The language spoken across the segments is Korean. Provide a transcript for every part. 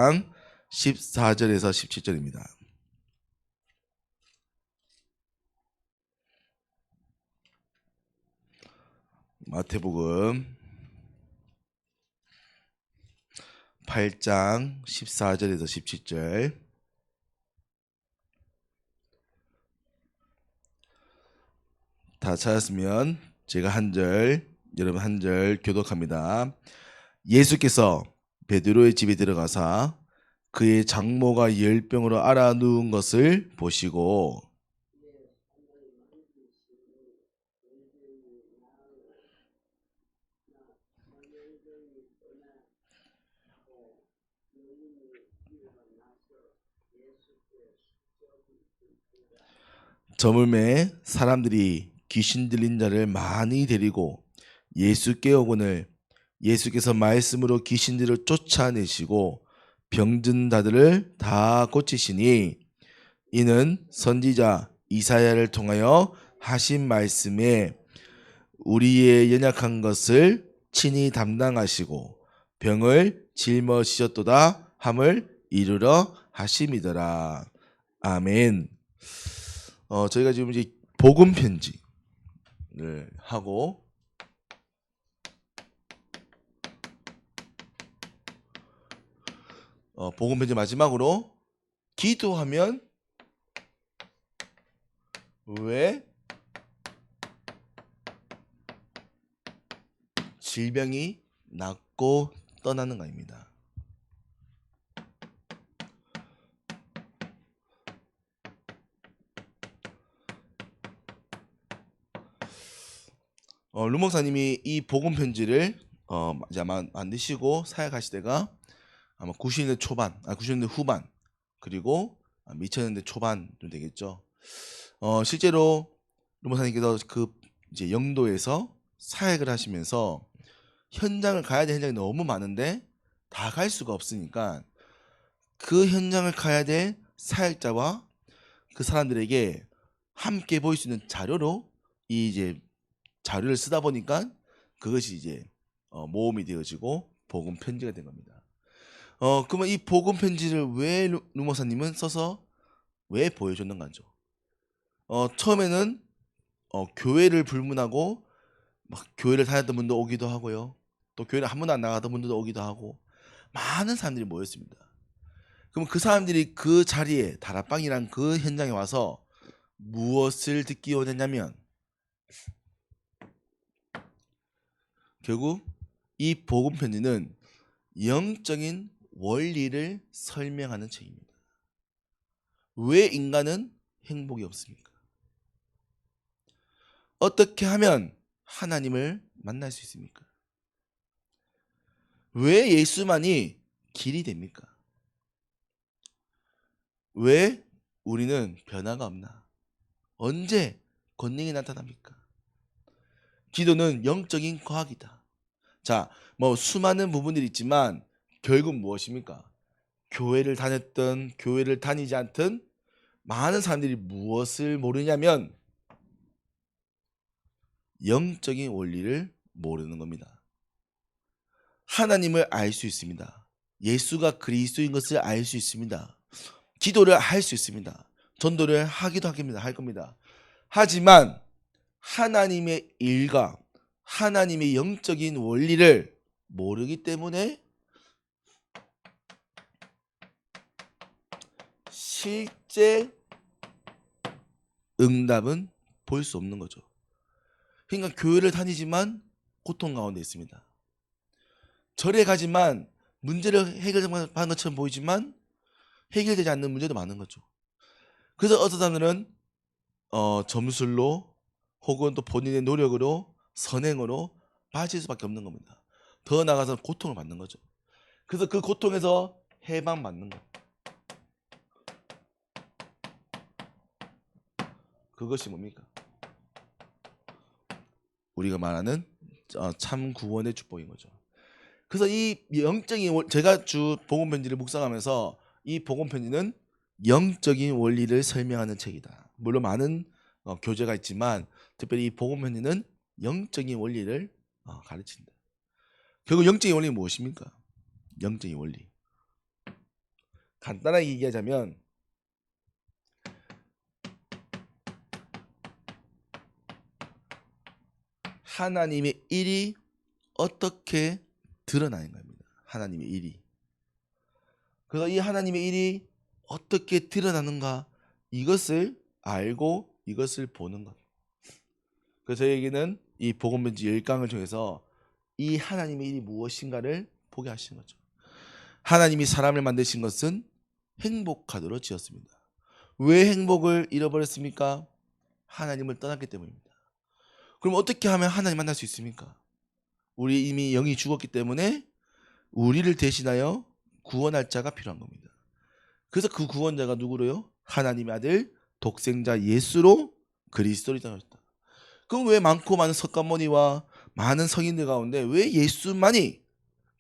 14절에서 17절입니다. 마태복음 8장 14절에서 17절. 다 찾았으면 제가 한 절, 여러분 한 절 교독합니다. 예수께서 베드로의 집에 들어가사 그의 장모가 열병으로 앓아 누운 것을 보시고 저물매 사람들이 귀신 들린 자를 많이 데리고 예수께 오거늘 예수께서 말씀으로 귀신들을 쫓아내시고 병든 자들을 다 고치시니 이는 선지자 이사야를 통하여 하신 말씀에 우리의 연약한 것을 친히 담당하시고 병을 짊어지셨도다 함을 이루러 하심이더라. 아멘. 저희가 지금 이제 복음 편지를 하고 복음 편지 마지막으로 기도하면 왜 질병이 낫고 떠나는가입니다. 루 목사님이 이 복음 편지를 이제 아마 만드시고 사역하실 때가 아마 90년대 초반, 90년대 후반 그리고 2000년대 초반쯤 되겠죠. 실제로 루 목사님께서 그 이제 영도에서 사역을 하시면서 현장을 가야 될 현장이 너무 많은데 다 갈 수가 없으니까 그 현장을 가야 될 사역자와 그 사람들에게 함께 보일 수 있는 자료로 이 이제 자료를 쓰다 보니까 그것이 이제 모험이 되어지고 복음 편지가 된 겁니다. 그러면 이 복음 편지를 왜 루머사님은 써서 왜 보여줬는가죠? 처음에는 교회를 불문하고 막 교회를 다녔던 분도 오기도 하고요. 또 교회를 한 번도 안 나가던 분들도 오기도 하고 많은 사람들이 모였습니다. 그럼 그 사람들이 그 자리에 다락방이란 그 현장에 와서 무엇을 듣기 원했냐면 결국 이 복음 편지는 영적인 원리를 설명하는 책입니다. 왜 인간은 행복이 없습니까? 어떻게 하면 하나님을 만날 수 있습니까? 왜 예수만이 길이 됩니까? 왜 우리는 변화가 없나? 언제 권능이 나타납니까? 기도는 영적인 과학이다. 자, 뭐 수많은 부분들이 있지만 결국 무엇입니까? 교회를 다녔든 교회를 다니지 않든 많은 사람들이 무엇을 모르냐면 영적인 원리를 모르는 겁니다. 하나님을 알 수 있습니다. 예수가 그리스도인 것을 알 수 있습니다. 기도를 할 수 있습니다. 전도를 하기도 할 겁니다. 하지만 하나님의 일과 하나님의 영적인 원리를 모르기 때문에 실제 응답은 볼 수 없는 거죠. 그러니까 교회를 다니지만 고통 가운데 있습니다. 절에 가지만 문제를 해결하는 것처럼 보이지만 해결되지 않는 문제도 많은 거죠. 그래서 어떤 사람들은 점술로 혹은 또 본인의 노력으로 선행으로 빠질 수밖에 없는 겁니다. 더 나아가서 고통을 받는 거죠. 그래서 그 고통에서 해방받는 것, 그것이 뭡니까? 우리가 말하는 참 구원의 축복인 거죠. 그래서 이 영적인 제가 주 복음 편지를 묵상하면서 이 복음 편지는 영적인 원리를 설명하는 책이다. 물론 많은 교재가 있지만 특별히 이 복음 편지는 영적인 원리를 가르친다. 결국 영적인 원리는 무엇입니까? 영적인 원리. 간단하게 얘기하자면 하나님의 일이 어떻게 드러나는 겁니다. 하나님의 일이. 그래서 이 하나님의 일이 어떻게 드러나는가 이것을 알고 이것을 보는 것. 그래서 저에게는 이 복음편지 10강을 통해서 이 하나님의 일이 무엇인가를 보게 하신 거죠. 하나님이 사람을 만드신 것은 행복하도록 지었습니다. 왜 행복을 잃어버렸습니까? 하나님을 떠났기 때문입니다. 그럼 어떻게 하면 하나님 만날 수 있습니까? 우리 이미 영이 죽었기 때문에 우리를 대신하여 구원할 자가 필요한 겁니다. 그래서 그 구원자가 누구로요? 하나님의 아들 독생자 예수로 그리스도를 인하였다. 그럼 왜 많고 많은 석가모니와 많은 성인들 가운데 왜 예수만이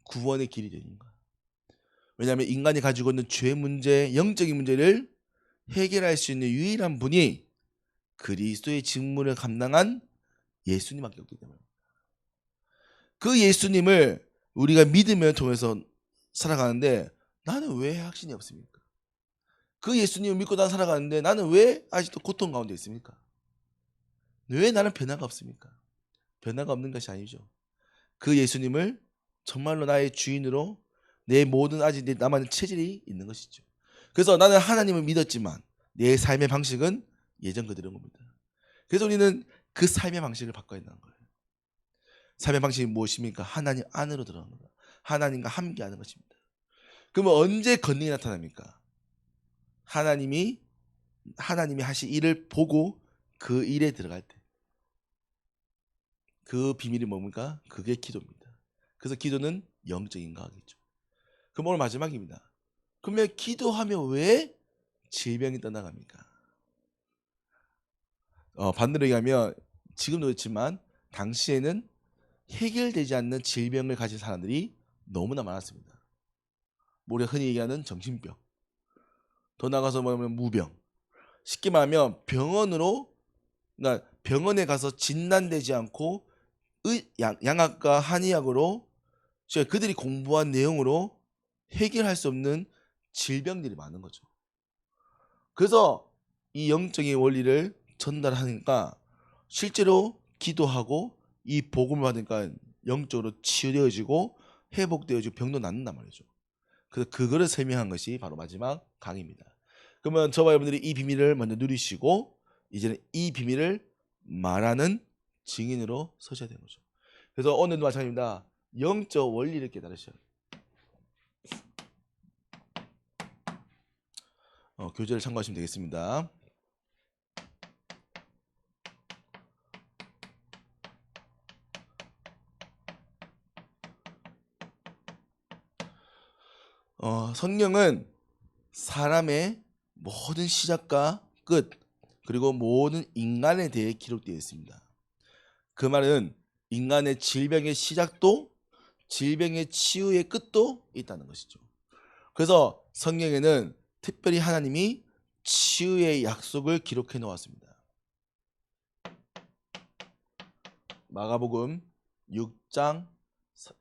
구원의 길이 되는가? 왜냐하면 인간이 가지고 있는 죄 문제, 영적인 문제를 해결할 수 있는 유일한 분이 그리스도의 직무를 감당한 예수님밖에 없기 때문에 그 예수님을 우리가 믿으며 통해서 살아가는데 나는 왜 확신이 없습니까? 그 예수님을 믿고 난 살아가는데 나는 왜 아직도 고통 가운데 있습니까? 왜 나는 변화가 없습니까? 변화가 없는 것이 아니죠. 그 예수님을 정말로 나의 주인으로 내 모든 아직 내 남아있는 체질이 있는 것이죠. 그래서 나는 하나님을 믿었지만 내 삶의 방식은 예전 그대로인 겁니다. 그래서 우리는 그 삶의 방식을 바꿔야 한다는 거예요. 삶의 방식이 무엇입니까? 하나님 안으로 들어가는 거예요. 하나님과 함께하는 것입니다. 그러면 언제 권능이 나타납니까? 하나님이 하신 일을 보고 그 일에 들어갈 때. 그 비밀이 뭡니까? 그게 기도입니다. 그래서 기도는 영적인 과학이죠. 그럼 오늘 마지막입니다. 그러면 기도하면 왜 질병이 떠나갑니까? 반대로 얘기하면 지금도 그렇지만 당시에는 해결되지 않는 질병을 가진 사람들이 너무나 많았습니다. 우리가 흔히 얘기하는 정신병, 더 나가서 뭐냐면 무병. 쉽게 말하면 그러니까 병원에 가서 진단되지 않고 양학과 한의학으로 그들이 공부한 내용으로 해결할 수 없는 질병들이 많은 거죠. 그래서 이 영적인 원리를 전달하니까 실제로 기도하고 이 복음을 받으니까 영적으로 치유되어지고 회복되어지고 병도 낫는단 말이죠. 그래서 그거를 설명한 것이 바로 마지막 강의입니다. 그러면 저와 여러분들이 이 비밀을 먼저 누리시고 이제는 이 비밀을 말하는 증인으로 서셔야 되는 거죠. 그래서 오늘도 마찬가지입니다. 영적 원리를 깨달으셔야 돼요. 교재를 참고하시면 되겠습니다. 성경은 사람의 모든 시작과 끝 그리고 모든 인간에 대해 기록되어 있습니다. 그 말은 인간의 질병의 시작도 질병의 치유의 끝도 있다는 것이죠. 그래서 성경에는 특별히 하나님이 치유의 약속을 기록해 놓았습니다. 마가복음 6장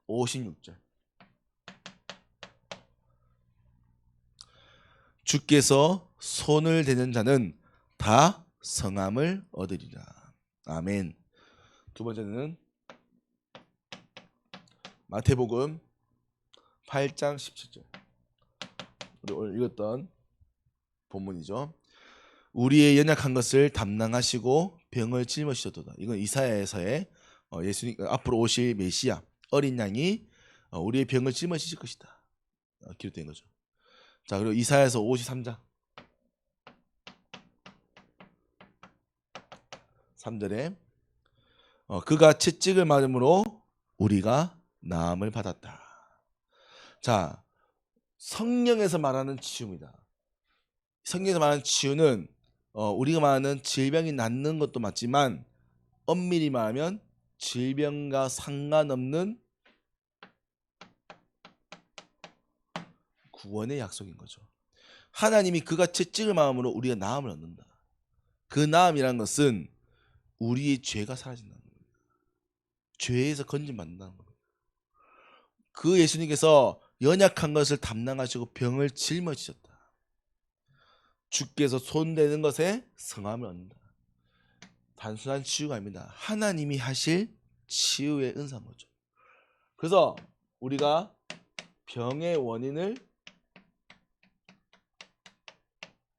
56절. 주께서 손을 대는 자는 다 성함을 얻으리라. 아멘. 두 번째는 마태복음 8장 17절. 우리 오늘 읽었던 본문이죠. 우리의 연약한 것을 담당하시고 병을 짊어지셨도다. 이건 이사야에서의 예수님 앞으로 오실 메시아 어린 양이 우리의 병을 짊어지실 것이다. 기록된 거죠. 자, 그리고 이사야서 53장 3절에 그가 채찍을 맞음으로 우리가 나음을 받았다. 자, 성령에서 말하는 치유입니다. 성경에서 말하는 치유는 우리가 말하는 질병이 낫는 것도 맞지만 엄밀히 말하면 질병과 상관없는 구원의 약속인 거죠. 하나님이 그가 채찍을 마음으로 우리가 나음을 얻는다. 그 나음이라는 것은 우리의 죄가 사라진다는 겁니다. 죄에서 건진받는다는 겁니다. 그 예수님께서 연약한 것을 담당하시고 병을 짊어지셨다. 주께서 손대는 것에 성함을 얻는다. 단순한 치유가 아닙니다. 하나님이 하실 치유의 은사인 거죠. 그래서 우리가 병의 원인을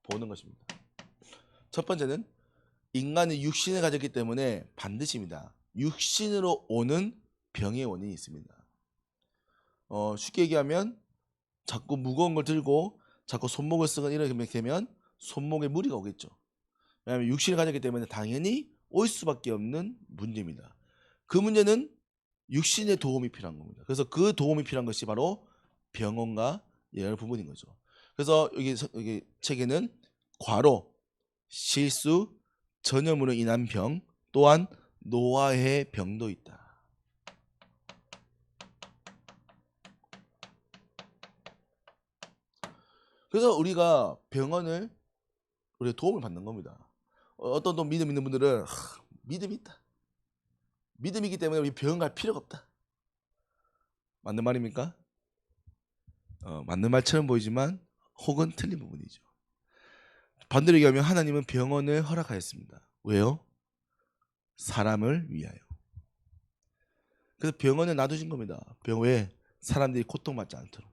보는 것입니다. 첫 번째는 인간이 육신을 가졌기 때문에 반드시입니다. 육신으로 오는 병의 원인이 있습니다. 쉽게 얘기하면 자꾸 무거운 걸 들고 자꾸 손목을 쓰거나 이렇게 되면 손목에 무리가 오겠죠. 왜냐하면 육신을 가졌기 때문에 당연히 올 수밖에 없는 문제입니다. 그 문제는 육신의 도움이 필요한 겁니다. 그래서 그 도움이 필요한 것이 바로 병원과 예열 부분인 거죠. 그래서 여기 책에는 과로, 실수, 전염으로 인한 병, 또한 노화의 병도 있다. 그래서 우리가 병원을 우리가 도움을 받는 겁니다. 어떤 또 믿음 있는 분들은 믿음이 있다. 믿음이기 때문에 우리 병원 갈 필요가 없다. 맞는 말입니까? 맞는 말처럼 보이지만 혹은 틀린 부분이죠. 반대로 얘기하면 하나님은 병원을 허락하였습니다. 왜요? 사람을 위하여. 그래서 병원을 놔두신 겁니다. 왜? 사람들이 고통받지 않도록.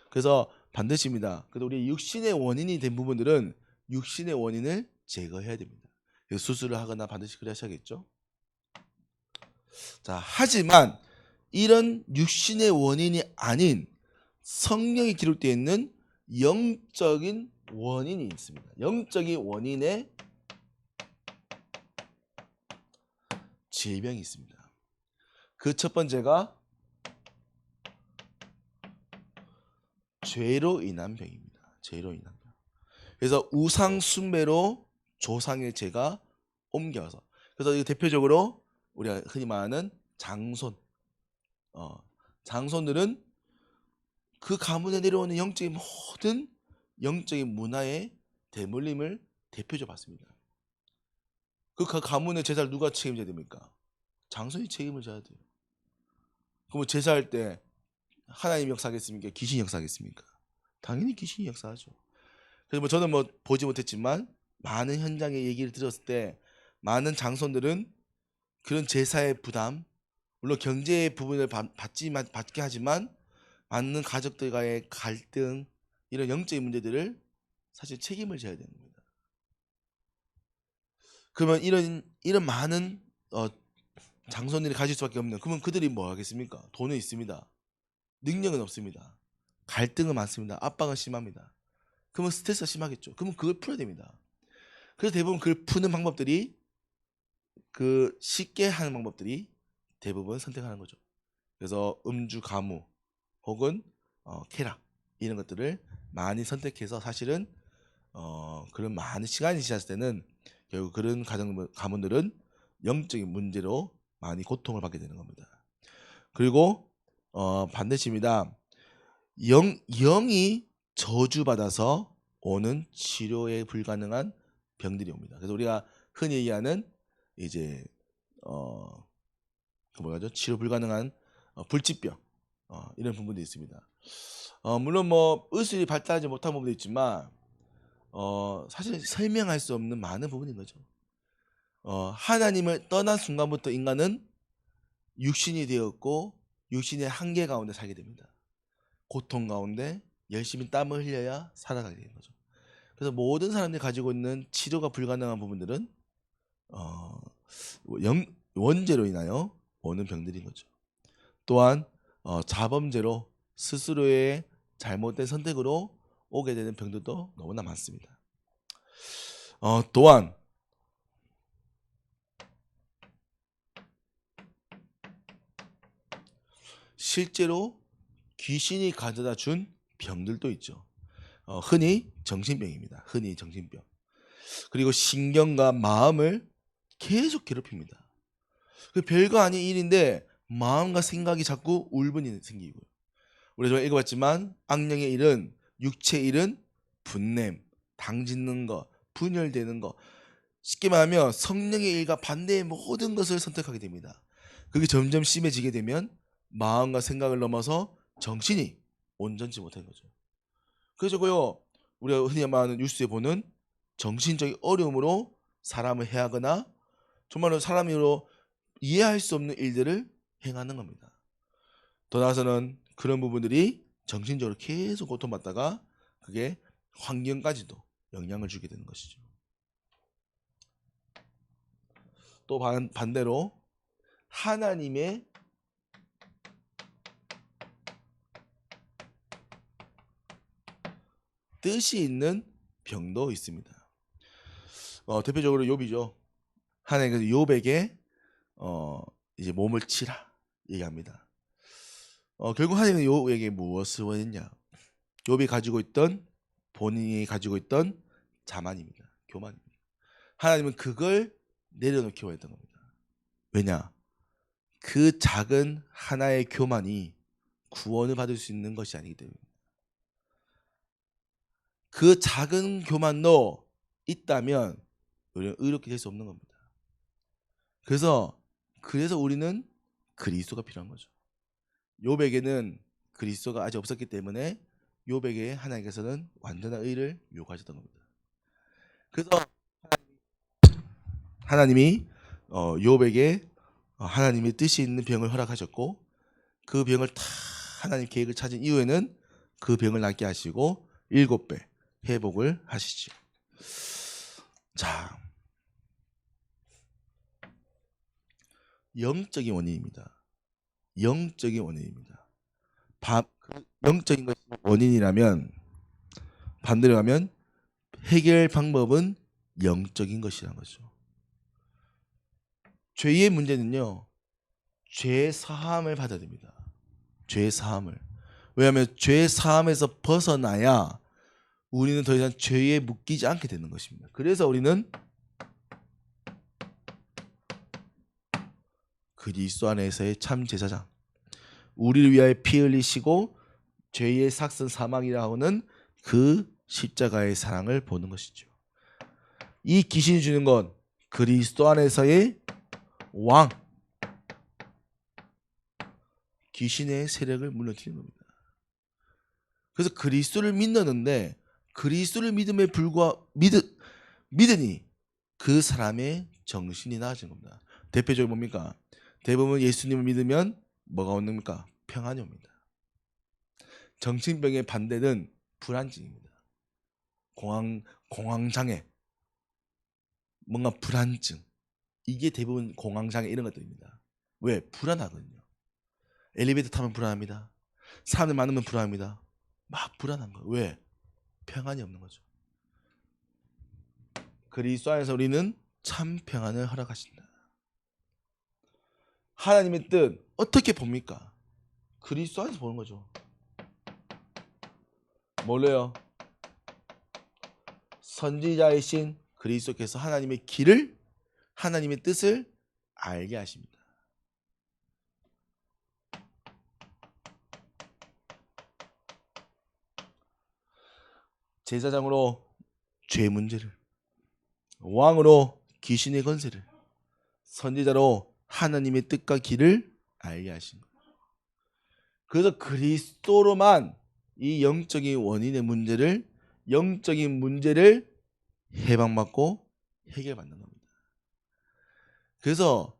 그래서 반드시입니다. 그래서 우리 육신의 원인이 된 부분들은 육신의 원인을 제거해야 됩니다. 수술을 하거나 반드시 그래 하셔야겠죠. 자, 하지만 이런 육신의 원인이 아닌 성경에 기록되어 있는 영적인 원인이 있습니다. 영적인 원인의 질병이 있습니다. 그 첫 번째가 죄로 인한 병입니다. 죄로 인한 병. 그래서 우상 숭배로 조상의 죄가 옮겨서, 그래서 이 대표적으로 우리가 흔히 말하는 장손, 장손들은 그 가문에 내려오는 영적인 모든 영적인 문화의 대물림을 대표적으로 받습니다. 그 가문의 제사를 누가 책임져야 됩니까? 장손이 책임을 져야 돼요. 그럼 제사할 때 하나님 역사하겠습니까? 귀신이 역사하겠습니까? 당연히 귀신이 역사하죠. 그래서 저는 보지 못했지만 많은 현장의 얘기를 들었을 때 많은 장손들은 그런 제사의 부담, 물론 경제의 부분을 받게 하지만 많은 가족들과의 갈등, 이런 영적인 문제들을 사실 책임을 져야 되는 겁니다. 그러면 이런 많은 장손들이 가질 수밖에 없는, 그러면 그들이 뭐 하겠습니까? 돈은 있습니다. 능력은 없습니다. 갈등은 많습니다. 압박은 심합니다. 그러면 스트레스가 심하겠죠. 그러면 그걸 풀어야 됩니다. 그래서 대부분 그걸 푸는 방법들이, 그 쉽게 하는 방법들이 대부분 선택하는 거죠. 그래서 음주 가무 혹은 쾌락, 이런 것들을 많이 선택해서 사실은 그런 많은 시간이 지났을 때는 결국 그런 가문들은 영적인 문제로 많이 고통을 받게 되는 겁니다. 그리고 반드시입니다. 영이 저주받아서 오는 치료에 불가능한 병들이 옵니다. 그래서 우리가 흔히 얘기하는 이제 치료 불가능한 불치병, 이런 부분도 있습니다. 물론 의술이 발달하지 못한 부분도 있지만 사실 설명할 수 없는 많은 부분인 거죠. 하나님을 떠난 순간부터 인간은 육신이 되었고 육신의 한계 가운데 살게 됩니다. 고통 가운데 열심히 땀을 흘려야 살아가게 되는 거죠. 그래서 모든 사람들이 가지고 있는 치료가 불가능한 부분들은 원죄로 인하여 오는 병들인 거죠. 또한 자범죄로 스스로의 잘못된 선택으로 오게 되는 병들도 너무나 많습니다. 또한 실제로 귀신이 가져다 준 병들도 있죠. 흔히 정신병입니다. 흔히 정신병. 그리고 신경과 마음을 계속 괴롭힙니다. 별거 아닌 일인데 마음과 생각이 자꾸 울분이 생기고요. 우리가 읽어봤지만 악령의 일은, 육체의 일은 분냄, 당짓는 거, 분열되는 거, 쉽게 말하면 성령의 일과 반대의 모든 것을 선택하게 됩니다. 그게 점점 심해지게 되면 마음과 생각을 넘어서 정신이 온전치 못한 거죠. 그래서고요, 우리가 흔히 말하는 뉴스에 보는 정신적인 어려움으로 사람을 해하거나 정말로 사람으로 이해할 수 없는 일들을 행하는 겁니다. 더 나아가서는 그런 부분들이 정신적으로 계속 고통받다가 그게 환경까지도 영향을 주게 되는 것이죠. 또 반대로 하나님의 뜻이 있는 병도 있습니다. 대표적으로 욥이죠. 하나님께서 욥에게 이제 몸을 치라 얘기합니다. 결국 하나님은 욥에게 무엇을 원했냐? 욥이 본인이 가지고 있던 자만입니다. 교만입니다. 하나님은 그걸 내려놓기 원했던 겁니다. 왜냐? 그 작은 하나의 교만이 구원을 받을 수 있는 것이 아니기 때문에. 그 작은 교만도 있다면 우리는 의롭게 될 수 없는 겁니다. 그래서 우리는 그리스도가 필요한 거죠. 욥에게는 그리스도가 아직 없었기 때문에 욥에게 하나님께서는 완전한 의를 요구하셨던 겁니다. 그래서 하나님이 욥에게 하나님의 뜻이 있는 병을 허락하셨고 그 병을 다 하나님 계획을 찾은 이후에는 그 병을 낫게 하시고 7배 회복을 하시죠. 자, 영적인 원인입니다. 영적인 원인입니다. 영적인 것이 원인이라면 반대로 가면 해결 방법은 영적인 것이라는 거죠. 죄의 문제는요, 죄 사함을 받아야 됩니다. 죄 사함을. 왜냐하면 죄 사함에서 벗어나야 우리는 더 이상 죄에 묶이지 않게 되는 것입니다. 그래서 우리는 그리스도 안에서의 참 제사장, 우리를 위하여 피 흘리시고 죄의 삭선 사망이라 하는 그 십자가의 사랑을 보는 것이죠. 이 귀신이 주는 건 그리스도 안에서의 왕, 귀신의 세력을 무너뜨리는 겁니다. 그래서 그리스도를 믿는데 그리스도를 믿으니 그 사람의 정신이 나아진 겁니다. 대표적으로 뭡니까? 대부분 예수님을 믿으면 뭐가 옵니까? 평안이 옵니다. 정신병의 반대는 불안증입니다. 공황장애, 뭔가 불안증, 이게 대부분 공황장애 이런 것들입니다. 왜? 불안하거든요. 엘리베이터 타면 불안합니다. 사람들 많으면 불안합니다. 막 불안한 거예요. 왜? 평안이 없는 거죠. 그리스도 안에서 우리는 참 평안을 허락하신다. 하나님의 뜻 어떻게 봅니까? 그리스도 안에서 보는 거죠. 뭘로요? 선지자이신 그리스도께서 하나님의 길을, 하나님의 뜻을 알게 하십니다. 제사장으로 죄 문제를, 왕으로 귀신의 권세를, 선지자로 하나님의 뜻과 길을 알게 하신 거예요. 그래서 그리스도로만 이 영적인 원인의 문제를, 영적인 문제를 해방받고 해결받는 겁니다. 그래서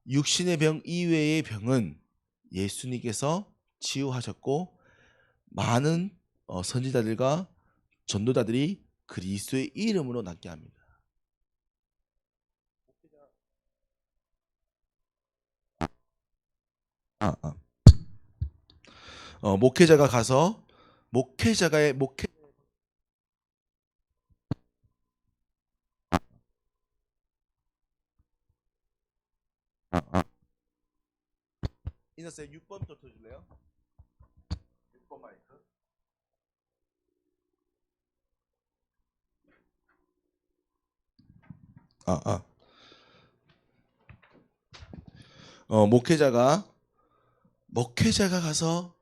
육신의 병 이외의 병은 예수님께서 치유하셨고 많은 선지자들과 전도자들이 그리스도의 이름으로 낫게 합니다. 목회자가 가서 목회자의 인사쌤 6번부터 쳐줄래요? 6번 마이크. 목회자가 가서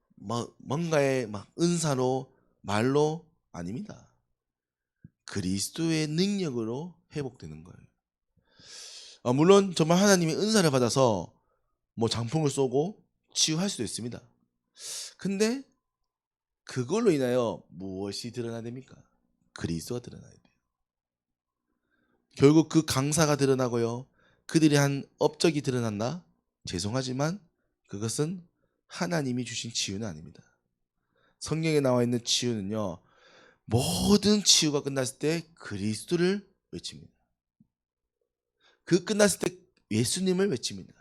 뭔가의 은사로 말로 아닙니다. 그리스도의 능력으로 회복되는 거예요. 물론 정말 하나님이 은사를 받아서 장풍을 쏘고 치유할 수도 있습니다. 근데 그걸로 인하여 무엇이 드러나야 됩니까? 그리스도가 드러나야 돼요. 결국 그 강사가 드러나고요. 그들이 한 업적이 드러난다. 죄송하지만 그것은 하나님이 주신 치유는 아닙니다. 성경에 나와 있는 치유는요. 모든 치유가 끝났을 때 그리스도를 외칩니다. 그 끝났을 때 예수님을 외칩니다.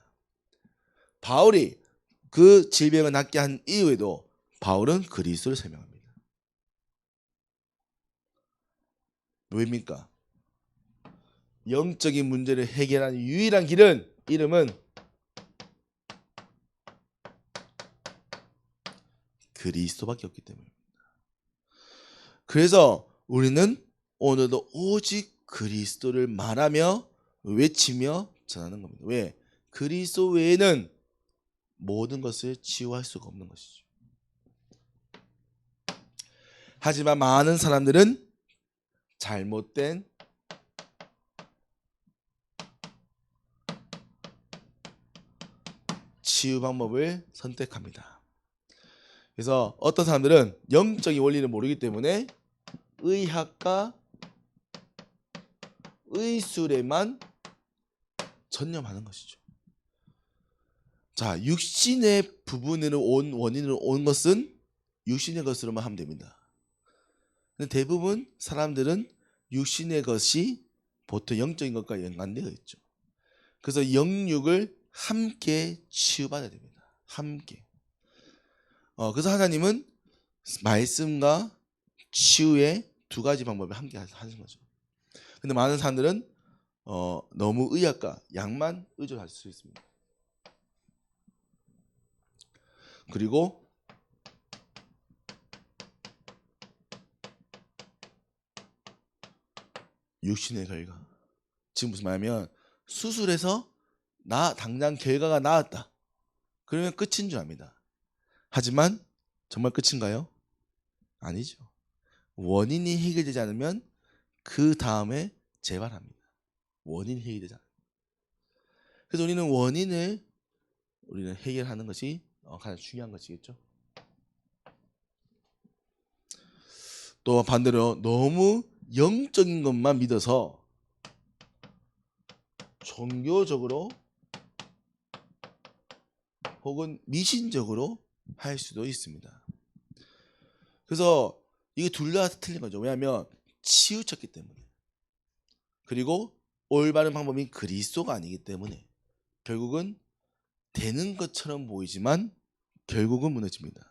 바울이 그 질병을 낫게 한 이후에도 바울은 그리스도를 설명합니다. 왜입니까? 영적인 문제를 해결하는 유일한 길은 이름은 그리스도밖에 없기 때문입니다. 그래서 우리는 오늘도 오직 그리스도를 말하며 외치며 전하는 겁니다. 왜? 그리스도 외에는 모든 것을 치유할 수가 없는 것이죠. 하지만 많은 사람들은 잘못된 치유 방법을 선택합니다. 그래서 어떤 사람들은 영적인 원리를 모르기 때문에 의학과 의술에만 전념하는 것이죠. 자, 육신의 부분으로 온 원인으로 온 것은 육신의 것으로만 하면 됩니다. 근데 대부분 사람들은 육신의 것이 보통 영적인 것과 연관되어 있죠. 그래서 영육을 함께 치유받아야 됩니다. 함께. 그래서 하나님은 말씀과 치유의 두 가지 방법을 함께 하신 거죠. 근데 많은 사람들은 너무 의학과 약만 의존할 수 있습니다. 그리고 육신의 결과. 지금 무슨 말이냐면 수술해서 당장 결과가 나왔다. 그러면 끝인 줄 압니다. 하지만 정말 끝인가요? 아니죠. 원인이 해결되지 않으면 그 다음에 재발합니다. 원인이 해결되지 않아요. 그래서 우리는 해결하는 것이 가장 중요한 것이겠죠. 또 반대로 너무 영적인 것만 믿어서 종교적으로 혹은 미신적으로 할 수도 있습니다. 그래서 이게 둘 다 틀린 거죠. 왜냐하면 치우쳤기 때문에. 그리고 올바른 방법인 그리스도가 아니기 때문에 결국은 되는 것처럼 보이지만 결국은 무너집니다.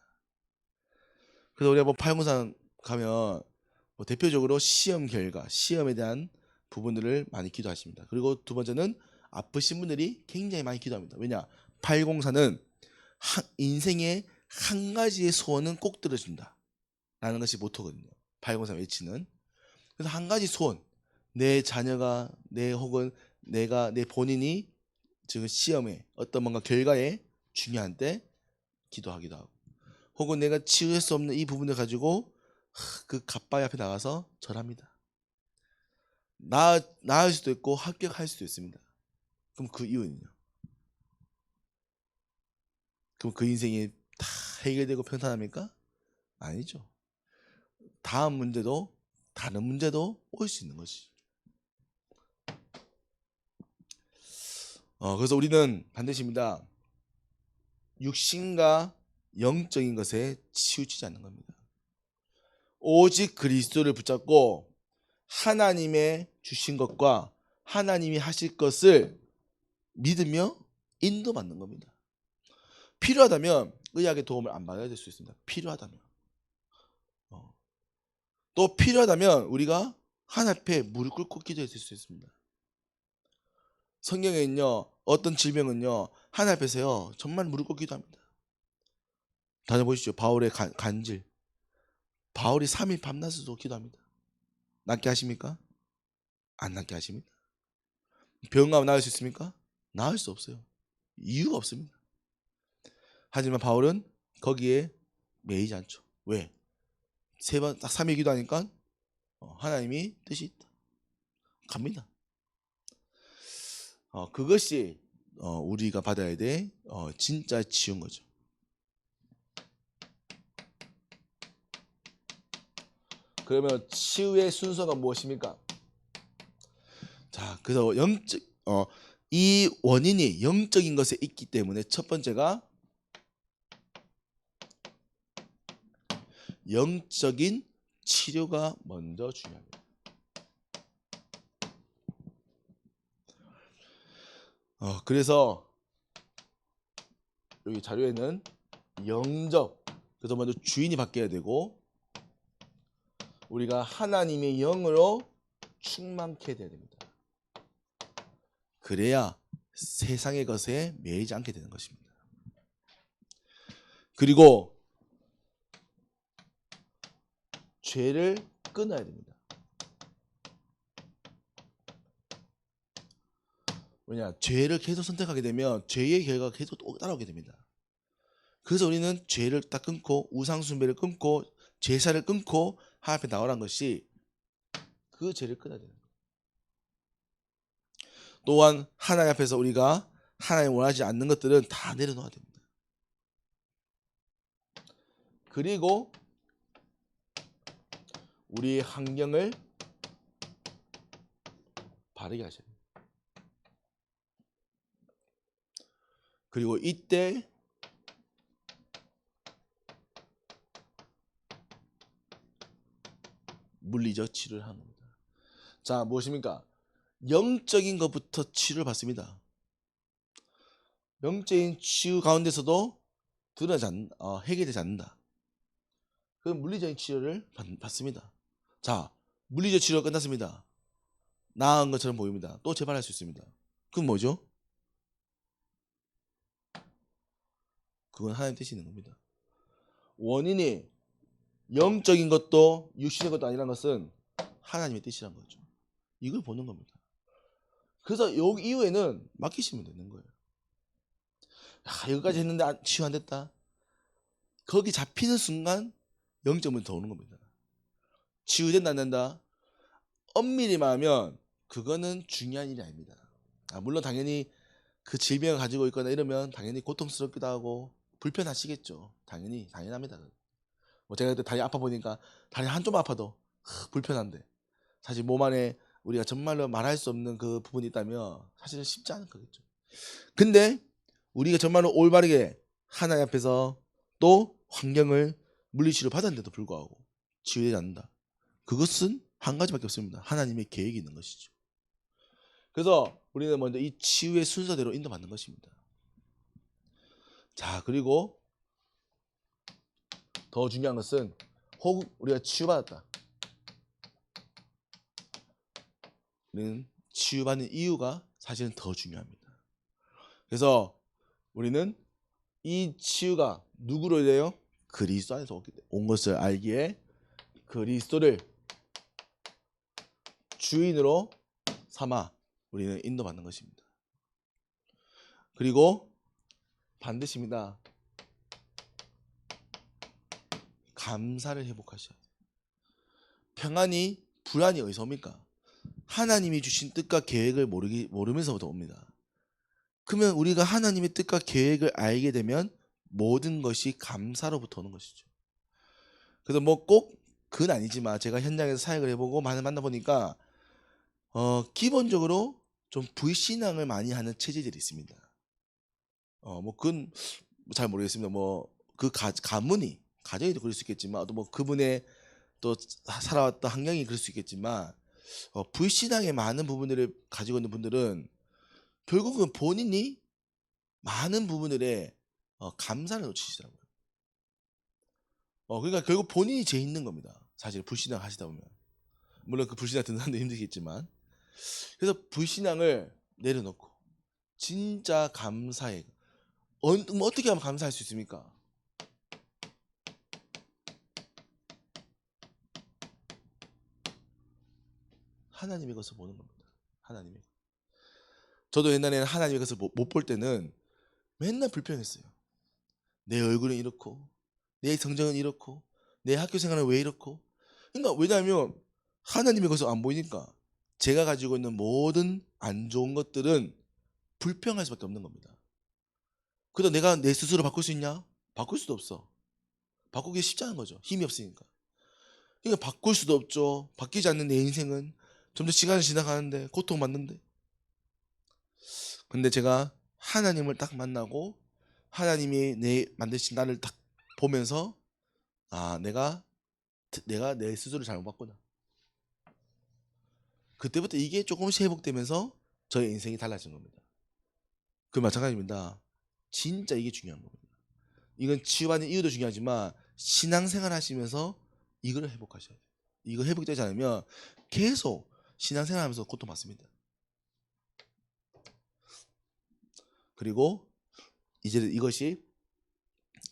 그래서 우리가 뭐 팔문산 가면 뭐 대표적으로 시험 결과, 시험에 대한 부분들을 많이 기도하십니다. 그리고 두 번째는 아프신 분들이 굉장히 많이 기도합니다. 왜냐? 804는 인생의 한 가지의 소원은 꼭 들어준다 라는 것이 모토거든요. 804 외치는. 그래서 한 가지 소원, 내 자녀가 혹은 내 본인이 지금 시험에 어떤 뭔가 결과에 중요한 때 기도하기도 하고, 혹은 내가 치유할 수 없는 이 부분을 가지고 그 갓바위 앞에 나가서 절합니다. 나을 수도 있고 합격할 수도 있습니다. 그럼 그 이유는요? 그럼 그 인생이 다 해결되고 평탄합니까? 아니죠. 다음 문제도 다른 문제도 올 수 있는 것이. 그래서 우리는 반드시입니다. 육신과 영적인 것에 치우치지 않는 겁니다. 오직 그리스도를 붙잡고 하나님의 주신 것과 하나님이 하실 것을 믿으며 인도받는 겁니다. 필요하다면 의학의 도움을 안 받아야 될 수 있습니다. 필요하다면. 또 필요하다면 우리가 하나님 앞에 무릎 꿇고 기도해 줄 수 있습니다. 성경에는요, 어떤 질병은요 하나님 앞에서요 정말 무릎 꿇고 기도합니다. 다녀보시죠. 바울의 간질. 바울이 3일 밤낮으로 기도합니다. 낫게 하십니까? 안 낫게 하십니다. 병 가면 나을 수 있습니까? 나을 수 없어요. 이유가 없습니다. 하지만 바울은 거기에 매이지 않죠. 왜? 3번 딱 3일 기도하니까 하나님이 뜻이 있다. 갑니다. 그것이 우리가 받아야 될 진짜 치유인 거죠. 그러면 치유의 순서가 무엇입니까? 자, 그래서 이 원인이 영적인 것에 있기 때문에 첫 번째가 영적인 치료가 먼저 중요합니다. 그래서 여기 자료에는 영적, 그래서 먼저 주인이 바뀌어야 되고 우리가 하나님의 영으로 충만케 돼야 됩니다. 그래야 세상의 것에 매이지 않게 되는 것입니다. 그리고 죄를 끊어야 됩니다. 왜냐? 죄를 계속 선택하게 되면 죄의 결과가 계속 또 따라오게 됩니다. 그래서 우리는 죄를 딱 끊고 우상숭배를 끊고 제사를 끊고 하나님 앞에 나오라는 것이 그 죄를 끊어야 되는 거예요. 또한 하나님 앞에서 우리가 하나님 원하지 않는 것들은 다 내려놓아야 됩니다. 그리고 우리의 환경을 바르게 하셔야 됩니다. 그리고 이때 물리적 치료를 하는 겁니다. 자, 무엇입니까? 영적인 것부터 치료를 받습니다. 영적인 치유 가운데서도 해결되지 않는다. 그럼 물리적인 치료를 받습니다. 자, 물리적 치료가 끝났습니다. 나은 것처럼 보입니다. 또 재발할 수 있습니다. 그건 뭐죠? 그건 하나님 뜻이 있는 겁니다. 원인이 영적인 것도 육신의 것도 아니라는 것은 하나님의 뜻이란 거죠. 이걸 보는 겁니다. 그래서 여기 이후에는 맡기시면 되는 거예요. 여기까지 했는데 치유 안 됐다. 거기 잡히는 순간 0점은 더 오는 겁니다. 치유된다 안 된다. 엄밀히 말하면 그거는 중요한 일이 아닙니다. 물론 당연히 그 질병을 가지고 있거나 이러면 당연히 고통스럽기도 하고 불편하시겠죠. 당연합니다. 제가 그때 다리 아파 보니까 다리 한쪽만 아파도 불편한데 사실 몸 안에 우리가 정말로 말할 수 없는 그 부분이 있다면 사실은 쉽지 않은 거겠죠. 근데 우리가 정말로 올바르게 하나님 앞에서 또 환경을 물리치료 받았는데도 불구하고 치유되지 않는다. 그것은 한 가지밖에 없습니다. 하나님의 계획이 있는 것이죠. 그래서 우리는 먼저 이 치유의 순서대로 인도받는 것입니다. 자, 그리고 더 중요한 것은 혹 우리가 치유받았다. 우리는 치유받는 이유가 사실은 더 중요합니다. 그래서 우리는 이 치유가 누구로 인해요? 그리스도 안에서 온 것을 알기에 그리스도를 주인으로 삼아 우리는 인도받는 것입니다. 그리고 반드시입니다. 감사를 회복하셔야 돼요. 평안이 불안이 어디서 옵니까? 하나님이 주신 뜻과 계획을 모르면서부터 옵니다. 그러면 우리가 하나님의 뜻과 계획을 알게 되면 모든 것이 감사로부터 오는 것이죠. 그래서 뭐 꼭 그건 아니지만 제가 현장에서 사역을 해보고 많이 만나보니까 기본적으로 좀 불신앙을 많이 하는 체질들이 있습니다. 뭐 그건 잘 모르겠습니다. 뭐 그 가문이 가정이도 그럴 수 있겠지만 또 뭐 그분의 또 살아왔던 환경이 그럴 수 있겠지만 불신앙의 많은 부분들을 가지고 있는 분들은 결국은 본인이 많은 부분들에 감사를 놓치시더라고요. 그러니까 결국 본인이 죄 있는 겁니다. 사실 불신앙 하시다 보면. 물론 그 불신앙 듣는 사람도 힘들겠지만. 그래서 불신앙을 내려놓고 진짜 감사해. 어떻게 하면 감사할 수 있습니까? 하나님의 것을 보는 겁니다. 하나님의. 저도 옛날에는 하나님의 것을 못 볼 때는 맨날 불편했어요. 내 얼굴은 이렇고 내 성적은 이렇고 내 학교 생활은 왜 이렇고. 그러니까 왜냐하면 하나님의 것을 안 보이니까 제가 가지고 있는 모든 안 좋은 것들은 불평할 수밖에 없는 겁니다. 그래도 내가 내 스스로 바꿀 수 있냐? 바꿀 수도 없어. 바꾸기 쉽지 않은 거죠. 힘이 없으니까. 이거 바꿀 수도 없죠. 바뀌지 않는 내 인생은 점점 시간이 지나가는데 고통받는데. 근데 제가 하나님을 딱 만나고 하나님이 내 만드신 나를 딱 보면서 아 내가 내 스스로를 잘못 봤구나. 그때부터 이게 조금씩 회복되면서 저의 인생이 달라진 겁니다. 그 마찬가지입니다. 진짜 이게 중요한 겁니다. 이건 치유받는 이유도 중요하지만 신앙생활 하시면서 이걸 회복하셔야 돼요. 이거 회복되지 않으면 계속 신앙생활 하면서 고통받습니다. 그리고 이제 이것이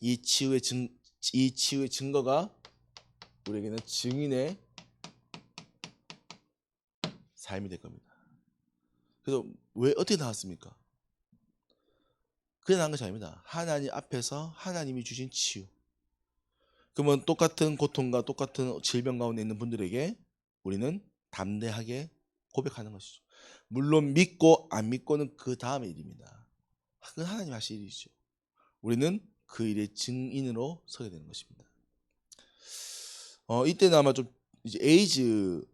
이 치유의 증거가 우리에게는 증인의 삶이 될 겁니다. 그래서 왜 어떻게 나왔습니까? 그냥 나온 것이 아닙니다. 하나님 앞에서 하나님이 주신 치유. 그러면 똑같은 고통과 똑같은 질병 가운데 있는 분들에게 우리는 담대하게 고백하는 것이죠. 물론 믿고 안 믿고는 그 다음의 일입니다. 그건 하나님 하실 일이죠. 우리는 그 일의 증인으로 서게 되는 것입니다. 이때는 아마 좀 이제 에이즈,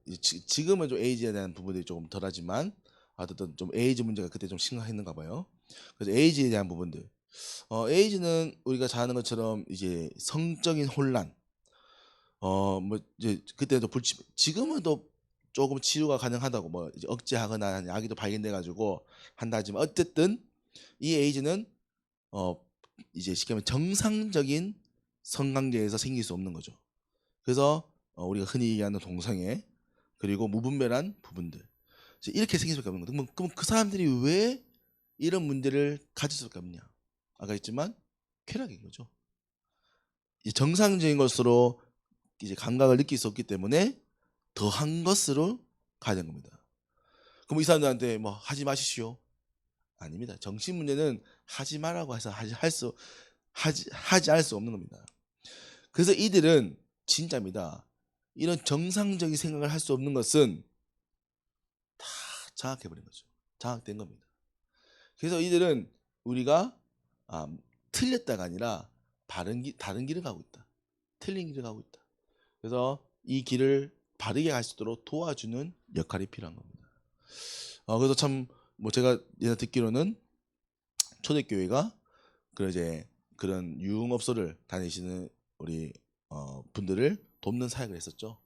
지금은 좀 에이즈에 대한 부분들이 조금 덜하지만 어쨌든 좀 에이즈 문제가 그때 좀 심각했는가 봐요. 그래서 에이즈에 대한 부분들. 에이즈는 우리가 잘 아는 것처럼 이제 성적인 혼란. 뭐 이제 그때도 지금은 또 조금 치료가 가능하다고 뭐 이제 억제하거나 약이 또 발견돼 가지고 한다 하지만 어쨌든 이 에이즈는 이제 쉽게 말하면 정상적인 성관계에서 생길 수 없는 거죠. 그래서 우리가 흔히 얘기하는 동성애 그리고 무분별한 부분들 이렇게 생길 수밖에 없는 거죠. 그럼 그 사람들이 왜 이런 문제를 가질 수밖에 없냐? 아까 했지만 쾌락인 거죠. 이제 정상적인 것으로 이제 감각을 느낄 수 없기 때문에 더한 것으로 가야 되는 겁니다. 그럼 이 사람들한테 뭐 하지 마십시오. 아닙니다. 정신 문제는 하지 말라고 해서 하지 않을 수 없는 겁니다. 그래서 이들은 진짜입니다. 이런 정상적인 생각을 할 수 없는 것은 다 장악해버린 거죠. 장악된 겁니다. 그래서 이들은 우리가 틀렸다가 아니라 다른 길을 가고 있다. 틀린 길을 가고 있다. 그래서 이 길을 바르게 갈 수 있도록 도와주는 역할이 필요한 겁니다. 그래서 참 뭐 제가 예전에 듣기로는 초대교회가 그런 유흥업소를 다니시는 우리 분들을 돕는 사역을 했었죠.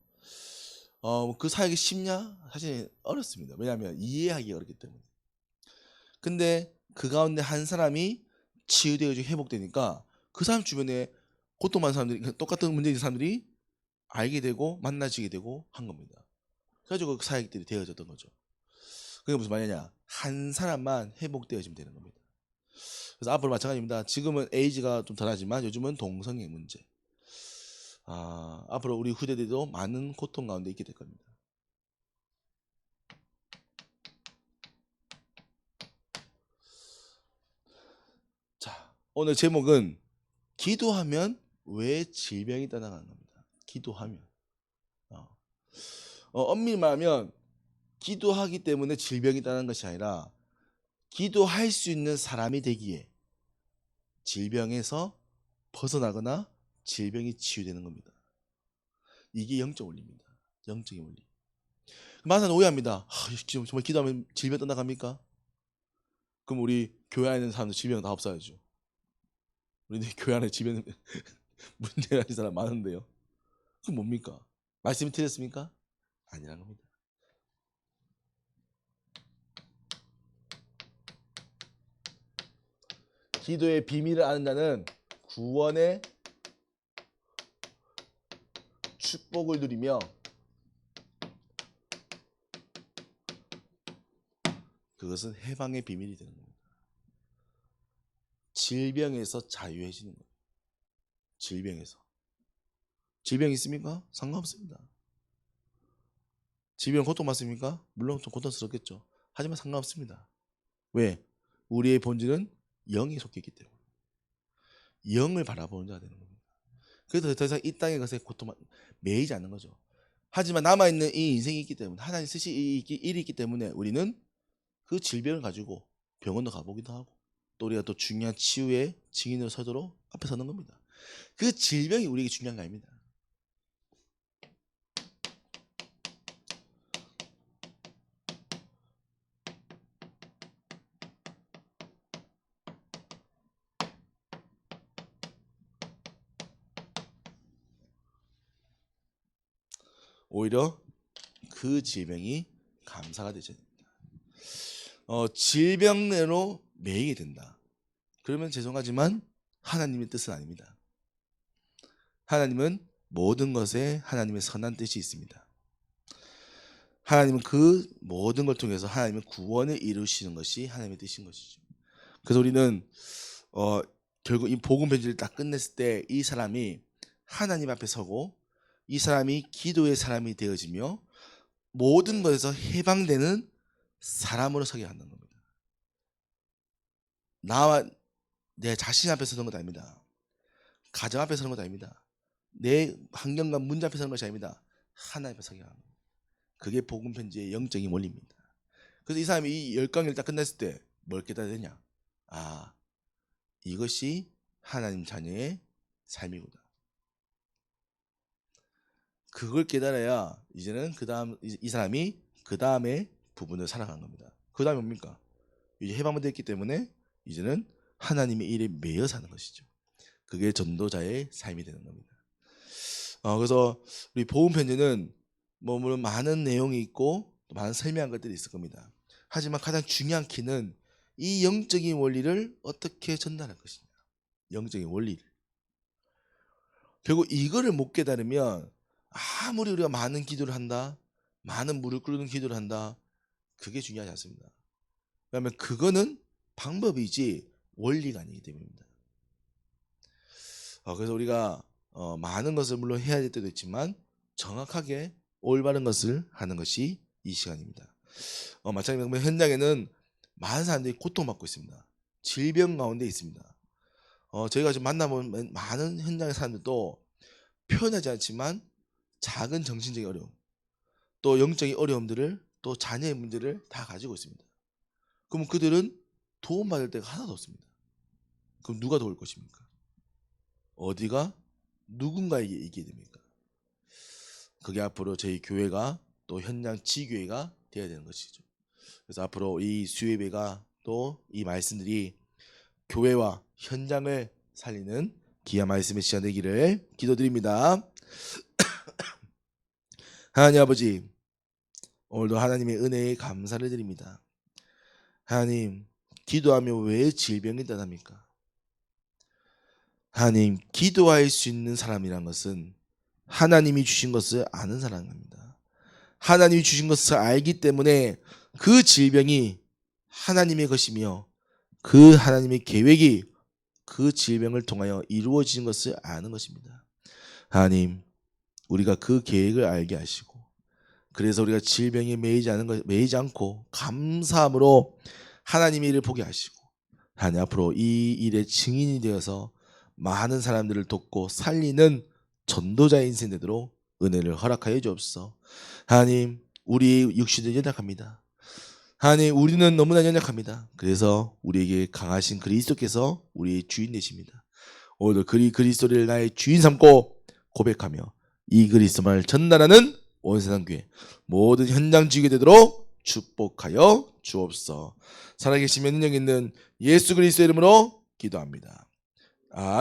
그 사역이 쉽냐? 사실 어렵습니다. 왜냐하면 이해하기가 어렵기 때문에. 근데 그 가운데 한 사람이 치유되어지고 회복되니까 그 사람 주변에 고통받는 사람들이 똑같은 문제 있는 사람들이 알게 되고 만나지게 되고 한 겁니다. 그래가지고 그 사역들이 되어졌던 거죠. 그게 무슨 말이냐? 한 사람만 회복되어지면 되는 겁니다. 그래서 앞으로 마찬가지입니다. 지금은 에이즈가 좀 덜하지만 요즘은 동성애 문제. 앞으로 우리 후대들도 많은 고통 가운데 있게 될 겁니다. 자, 오늘 제목은 기도하면 왜 질병이 떠나가는 겁니다. 기도하면. 엄밀히 말하면 기도하기 때문에 질병이 떠나는 것이 아니라 기도할 수 있는 사람이 되기에 질병에서 벗어나거나 질병이 치유되는 겁니다. 이게 영적 원리입니다. 영적인 원리. 많은 사람 오해합니다. 지금 정말 기도하면 질병 떠나갑니까? 그럼 우리 교회 안에 있는 사람들 질병 다 없어야죠. 우리 교회 안에 질병 문제가 있는 사람 많은데요. 그럼 뭡니까? 말씀이 틀렸습니까? 아니란 겁니다. 기도의 비밀을 아는 자는 구원의 축복을 누리며 그것은 해방의 비밀이 되는 겁니다. 질병에서 자유해지는 거예요. 질병에서. 질병 있습니까? 상관없습니다. 질병 고통받습니까? 물론 좀 고통스럽겠죠. 하지만 상관없습니다. 왜? 우리의 본질은 영에 속해 있기 때문에. 영을 바라보는 자가 되는 겁니다. 그래서 더 이상 이 땅의 것에 고통 매이지 않는 거죠. 하지만 남아있는 이 인생이 있기 때문에 하나님 쓰실 일이 있기 때문에 우리는 그 질병을 가지고 병원도 가보기도 하고 또 우리가 또 중요한 치유의 증인으로 서도록 앞에 서는 겁니다. 그 질병이 우리에게 중요한 거 아닙니다. 오히려 그 질병이 감사가 되셔야 됩니다. 질병내로 매이게 된다. 그러면 죄송하지만 하나님의 뜻은 아닙니다. 하나님은 모든 것에 하나님의 선한 뜻이 있습니다. 하나님은 그 모든 걸 통해서 하나님의 구원을 이루시는 것이 하나님의 뜻인 것이죠. 그래서 우리는 결국 이 복음 편지를 딱 끝냈을 때 이 사람이 하나님 앞에 서고 이 사람이 기도의 사람이 되어지며 모든 것에서 해방되는 사람으로 서게 하는 겁니다. 나와 내 자신 앞에 서는 것도 아닙니다. 가정 앞에 서는 것도 아닙니다. 내 환경과 문제 앞에 서는 것이 아닙니다. 하나님 앞에 서게 하는 겁니다. 그게 복음 편지의 영적인 원리입니다. 그래서 이 사람이 이 10강을 딱 끝냈을 때 뭘 깨달아야 되냐? 아, 이것이 하나님 자녀의 삶이구나. 그걸 깨달아야 이제는 이 사람이 그 다음에 부분을 살아가는 겁니다. 그 다음에 뭡니까? 이제 해방만 됐기 때문에 이제는 하나님의 일에 매여 사는 것이죠. 그게 전도자의 삶이 되는 겁니다. 그래서 우리 복음 편지는 물론 많은 내용이 있고 많은 설명한 것들이 있을 겁니다. 하지만 가장 중요한 키는 이 영적인 원리를 어떻게 전달할 것이냐. 영적인 원리를. 결국 이거를 못 깨달으면 아무리 우리가 많은 기도를 한다, 많은 무릎 꿇는 기도를 한다, 그게 중요하지 않습니다. 왜냐하면 그거는 방법이지 원리가 아니기 때문입니다. 그래서 우리가 많은 것을 물론 해야 될 때도 있지만 정확하게 올바른 것을 하는 것이 이 시간입니다. 마찬가지로 현장에는 많은 사람들이 고통받고 있습니다. 질병 가운데 있습니다. 저희가 지금 만나본 많은 현장의 사람들도 표현하지 않지만 작은 정신적인 어려움, 또 영적인 어려움들을, 또 자녀의 문제를 다 가지고 있습니다. 그럼 그들은 도움받을 데가 하나도 없습니다. 그럼 누가 도울 것입니까? 어디가 누군가에게 이기게 됩니까? 그게 앞으로 저희 교회가 또 현장 지교회가 되어야 되는 것이죠. 그래서 앞으로 이 수예배가 또 이 말씀들이 교회와 현장을 살리는 귀한 말씀의 시간 되기를 기도드립니다. 하나님 아버지, 오늘도 하나님의 은혜에 감사를 드립니다. 하나님, 기도하며 왜 질병이 떠납니까? 하나님, 기도할 수 있는 사람이란 것은 하나님이 주신 것을 아는 사람입니다. 하나님이 주신 것을 알기 때문에 그 질병이 하나님의 것이며 그 하나님의 계획이 그 질병을 통하여 이루어지는 것을 아는 것입니다. 하나님, 우리가 그 계획을 알게 하시고, 그래서 우리가 질병에 매이지 않고 감사함으로 하나님의 일을 보게 하시고, 하나님 앞으로 이 일의 증인이 되어서 많은 사람들을 돕고 살리는 전도자의 인생 되도록 은혜를 허락하여 주옵소서. 하나님, 우리 육신은 연약합니다. 하나님, 우리는 너무나 연약합니다. 그래서 우리에게 강하신 그리스도께서 우리의 주인 되십니다. 오늘도 그리스도를 나의 주인 삼고 고백하며 이 그리스도만을 전달하는 온 세상 교회 모든 현장 지게 되도록 축복하여 주옵소서. 살아계시며 능력 있는 예수 그리스도의 이름으로 기도합니다. 아멘.